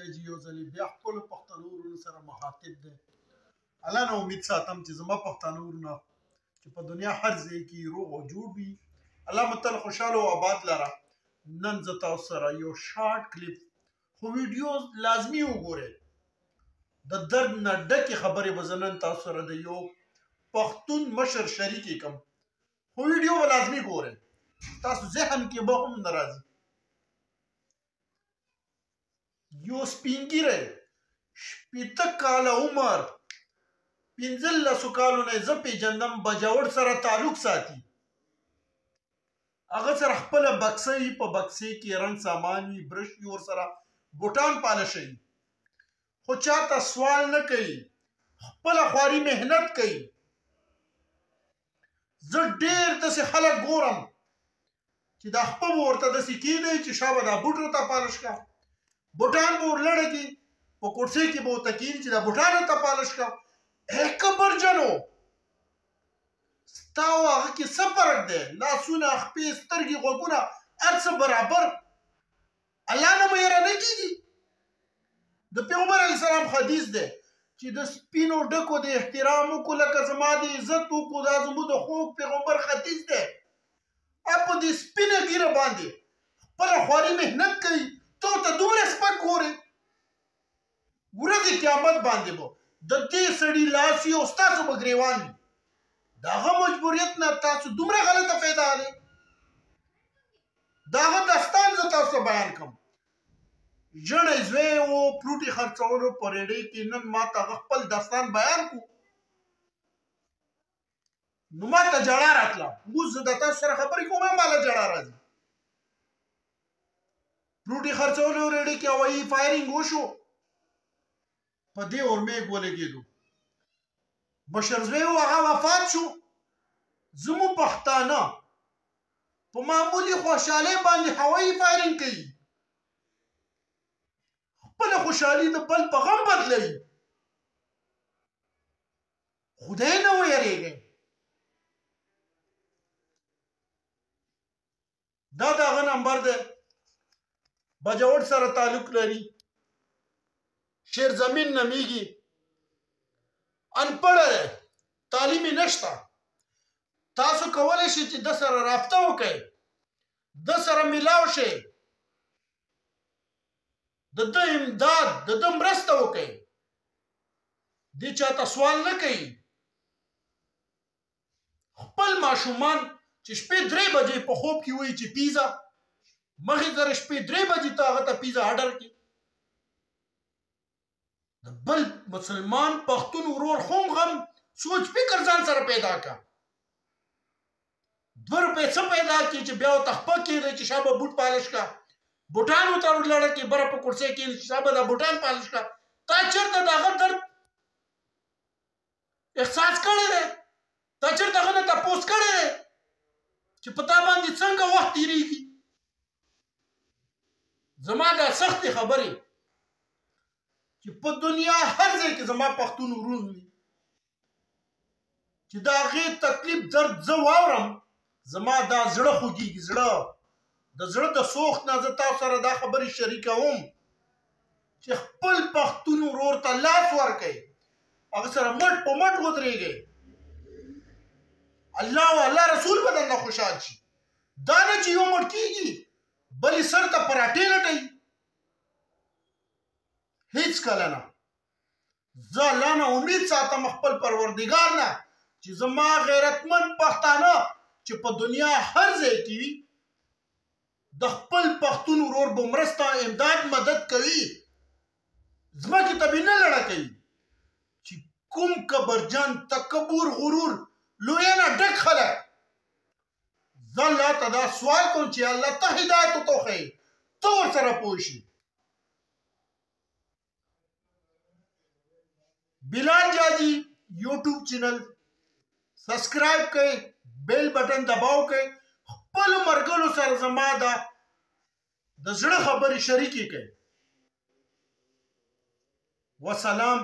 دی چې یو ځلې بیا خپلو پښتنو ورونو سره مخاطب دی. الله نه امید ساتم چې زما پښتانه ورونه چې په دنیا هر ځای کې روغ او جوړ وي. الله مو تل خوشحاله او آباد لره. نن زه تاسو سره یو شارټ کلیپ خو ویډیو لازمي وګورئ. د درد نه ډکې خبرې به زه نن تاسو سره د یو پښتون مشر شریکې کړم، خو ویډیو به لازمي ګورئ، تاسو ذهن کې به هم نه راځي. یو سپین ږیری شپېته کاله عمر 15 کالو نه زه پیژندم بجاوړ سره تعلق ساتي. هغه سره خپله بکسه وي، په بکسې کې رنګ سامان وي، برش وي، ورسره بوټان پالش وي، خو چاته سوال نه کوي، خپله خواري محنت کوي. زه ډېر داسې خلک ګورم چې دا خپه به ورته داسې کېدی چې شابه دا بوټ ورته پالش کړه، بوټان به ورلړه کړي، په کوټسۍ کې به ورته کښېني چې دا بوټان ورته پالش کړه. کبرجنو ستا او هغه کې څه فرق دی؟ لاسونه، خپې، سترګې، غوږونه هر څه برابر. الله نه مو یره نه کېږي؟ د پیغمبر علیه السلام حدیث دی چې د سپینو ډکو د احترام وکړو لکه زما د عزت وکړو. دا زموږ د خوږ پیغمبر حدیث دی. په دې سپینه ږیره باندې خپله خواري محنت کوي، ته ورته دومره سپک ګورې. ورځې قیامت باندې به د دې سړي لاس وي او ستاسو به ګریوان وي. د هغه مجبوریت نه تاسو دومره غلطه فایده دی. د هغه داستان زه تاسو ته بیان کړم. ژړی زوی و، پلوټې خرڅولو په ریډۍ کې. نن ما ته هغه خپل داستان بیان کړو نو ما ته جړا راتله. اوس زه د تاسو سره خبرې کوم، ماله جړا راځي. پلوټې خرڅولو ریډۍ کې هوایي فایرینګ وشو، په دې اورمیږ ولګېدو. بشرزوی و هغه وفات شو. زموږ پښتانه په معمولي خوشحالۍ باندې هوایي فایرینګ کوي، خپله خوشحالي د بل په غم بدلوي. خدای نه ویریږئ. دا د هغه نمبر دی، بجاوټ سره تعلق لري، شیر زمین نمیږي، انپړه دی، تعلیم یې نشته. تاسو کولی شئ چې د سره رابطه وکئ، د سره میلاو شئ، د ده امداد، د ده مرسته وکئ. دې چاته سوال نه کوي. خپل ماشومان چې شپې 3 بجې په خوب کې وایي چې پیزا، مخې سره شپې 3 بجې ته هغه ته پیزا آډر کړي. د بل مسلمان پښتون ورور خوم غم سوچ فکر ځان سره پیدا کړه. 2 روپۍ څه پیدا کړي چې بیا ورته خپه کېدی چې شابه بوټ پالش کړه، بوټان ورته ورلړه کړي، بره په کورسۍ کښېني چې شابه دا بوټان پالش کړه. تا چېرته د هغه درد احساس کړی دی؟ تا چېرته هغه نه تپوس کړی دی چې په تا باندې څنګه وخت تېرېږي؟ زما دا سختې خبرې چې په دنیا هر ځای کې زما پښتون ورون وي چې د هغې تکلیف درد زه واورم، زما دا زړه خوږېږي. زړه د زړه د سوخت نه زه تاسو سره دا خبرې شریکوم چې خپل پښتون ورور ته لاس ورکئ، هغه سره مټ په مټ ودرېږئ. الله او الله رسول به درنه خوشحال شي. دا نه چې یو مړ کېږي بل یې سر ته پراټې لټوي. هیڅ کله نه. زه الله نه امید ساتم خپل پروردګار نه چې زما غیرتمند پښتانه چې په دنیا هر ځای کې وي د خپل پښتون ورور به مرسته، امداد، مدد کوي. ځمکې ته به نه لړه کوي چې کوم کبرجن، تکبر، غرور، لویه نه ډک خلک. زه الله ته دا سوال کوم چې الله ته هدایت ورته وښیې، ته ورسره پوه شي. بلال جاجی یوټیوب چینل سبسکرایب کړئ، بیل بٹن دباو کړئ، خپلو ملګرو سره زما د زړه خبرې شریکې کړئ. وسلام.